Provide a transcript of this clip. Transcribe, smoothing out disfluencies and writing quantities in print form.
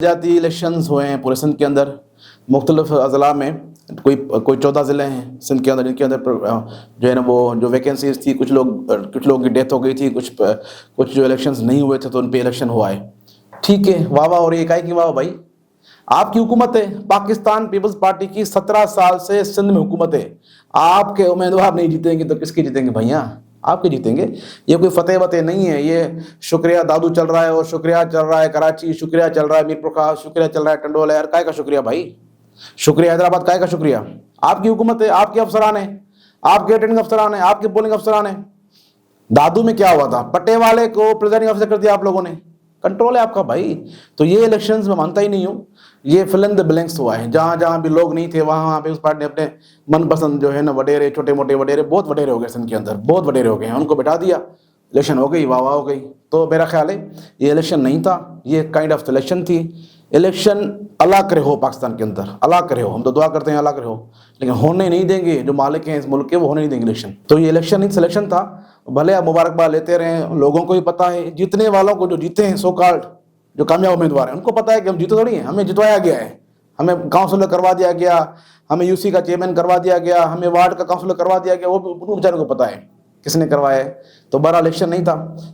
जाती इलेक्शंस हुए हैं पूरे सिंध के अंदर, मुख्तलिफ अज़ला में। कोई 14 ज़िले हैं सिंध के अंदर जिनके अंदर जो है ना वो जो वैकेंसीज थी, कुछ लोगों की डेथ हो गई थी, कुछ जो इलेक्शंस नहीं हुए थे तो उन पे इलेक्शन हुआ है। ठीक है, वाह वाह हो रही है, काहे की वाह भाई। आपकी हुकूमत है, पाकिस्तान पीपल्स पार्टी की 17 साल से सिंध में हुकूमत है। आपके उम्मीदवार नहीं जीतेंगे तो किसके जीतेंगे भैया? आपके जीतेंगे। ये कोई फतेह वतेह नहीं है। ये शुक्रिया दादू चल रहा है और शुक्रिया चल रहा है कराची, शुक्रिया चल रहा है मीर प्रकाश, शुक्रिया चल रहा है टंडोला। यार काय का शुक्रिया भाई? शुक्रिया हैदराबाद, काय का शुक्रिया? आपकी हुकूमत है, आपके अफसरान है, आपके रिटर्निंग अफसरान है, आपके पोलिंग अफसरान है। दादू में क्या हुआ था? पट्टे वाले को प्रिजाइडिंग ऑफिसर कर दिया आप लोगों ने। कंट्रोल है आपका भाई। तो ये इलेक्शंस में मानता ही नहीं हूँ, ये फिल इन द ब्लैंक्स हुआ है। जहाँ जहाँ भी लोग नहीं थे वहाँ पे उस पार्टी ने अपने मनपसंद जो है ना वडेरे, छोटे मोटे वडेरे, बहुत वडेरे हो गए सिंध के अंदर, बहुत वडेरे हो गए हैं, उनको बैठा दिया, इलेक्शन हो गई, वाह वाह हो गई। तो मेरा ख्याल है ये इलेक्शन नहीं था, ये काइंड ऑफ सिलेक्शन थी। इलेक्शन अल्लाह करे हो पाकिस्तान के अंदर, अल्लाह करे हो, हम तो दुआ करते हैं अल्लाह करे हो, लेकिन होने नहीं देंगे। जो मालिक हैं इस मुल्क के वो होने नहीं देंगे इलेक्शन। तो ये इलेक्शन नहीं सिलेक्शन था। भले आप मुबारकबाद लेते रहें, लोगों को भी पता है, जीतने वालों को, जो जीते हैं सो कॉल्ड जो कामयाब उम्मीदवार हैं, उनको पता है कि हम जीते थोड़ी हैं, हमें जितवाया गया है, हमें काउंसलर करवा दिया गया, हमें यूसी का चेयरमैन करवा दिया गया, हमें वार्ड का काउंसलर करवा दिया गया। वो उनको बेचारों को पता है किसने करवाया है। तो बड़ा इलेक्शन नहीं था।